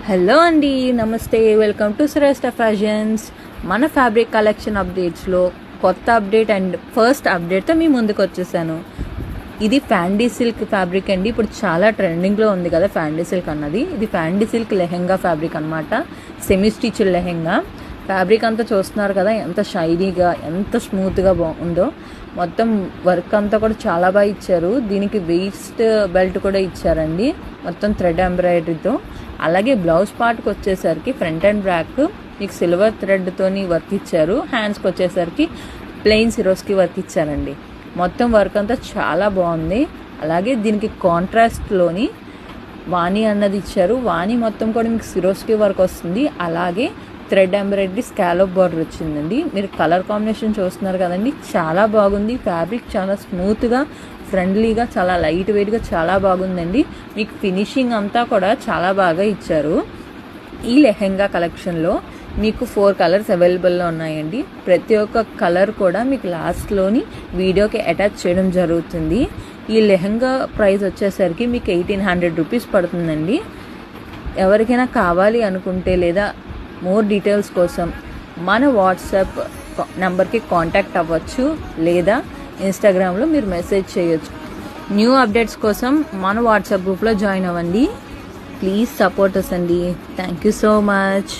Hello అండి, నమస్తే. Welcome to Shreshta fashions. మన ఫ్యాబ్రిక్ కలెక్షన్ అప్డేట్స్లో కొత్త అప్డేట్ అండ్ ఫస్ట్ అప్డేట్తో మీ ముందుకు వచ్చేసాను. ఇది ఫ్యాండీ సిల్క్ ఫ్యాబ్రిక్ అండి. ఇప్పుడు చాలా ట్రెండింగ్లో ఉంది కదా ఫ్యాండీ సిల్క్ అన్నది. ఇది ఫ్యాండీ సిల్క్ లెహెంగా ఫ్యాబ్రిక్ అనమాట. సెమీ స్టిచ్ లెహెంగా ఫ్యాబ్రిక్ అంతా చూస్తున్నారు కదా, ఎంత షైనీగా ఎంత స్మూత్గా బాగుందో. మొత్తం వర్క్ అంతా కూడా చాలా బాగా ఇచ్చారు. దీనికి వేస్ట్ బెల్ట్ కూడా ఇచ్చారండి, మొత్తం థ్రెడ్ ఎంబ్రాయిడరీతో. అలాగే బ్లౌజ్ పార్ట్కి వచ్చేసరికి ఫ్రంట్ అండ్ బ్యాక్ మీకు సిల్వర్ థ్రెడ్తోని వర్క్ ఇచ్చారు. హ్యాండ్స్కి వచ్చేసరికి ప్లెయిన్ సిరోస్కి వర్క్ ఇచ్చారండి. మొత్తం వర్క్ అంతా చాలా బాగుంది. అలాగే దీనికి కాంట్రాస్ట్లోని వాణి అన్నది ఇచ్చారు. వాణి మొత్తం కూడా మీకు సిరోస్కి వర్క్ వస్తుంది. అలాగే థ్రెడ్ ఎంబ్రాయిడరీ స్కాలప్ బార్డర్ వచ్చిందండి. మీరు కలర్ కాంబినేషన్ చూస్తున్నారు కదండి, చాలా బాగుంది. ఫ్యాబ్రిక్ చాలా స్మూత్గా ఫ్రెండ్లీగా చాలా లైట్ వెయిట్గా చాలా బాగుందండి. మీకు ఫినిషింగ్ అంతా కూడా చాలా బాగా ఇచ్చారు. ఈ లెహెంగా కలెక్షన్లో మీకు 4 కలర్స్ అవైలబుల్లో ఉన్నాయండి. ప్రతి ఒక్క కలర్ కూడా మీకు లాస్ట్లోని వీడియోకి అటాచ్ చేయడం జరుగుతుంది. ఈ లెహెంగా ప్రైస్ వచ్చేసరికి మీకు 1800 రూపీస్ పడుతుందండి. ఎవరికైనా కావాలి అనుకుంటే లేదా మోర్ డీటెయిల్స్ కోసం మన వాట్సాప్ నెంబర్కి కాంటాక్ట్ అవ్వచ్చు, లేదా ఇన్స్టాగ్రామ్లో మీరు మెసేజ్ చేయొచ్చు. న్యూ అప్డేట్స్ కోసం మన వాట్సాప్ గ్రూప్లో జాయిన్ అవ్వండి. ప్లీజ్ సపోర్ట్ us అండి. Thank you so much.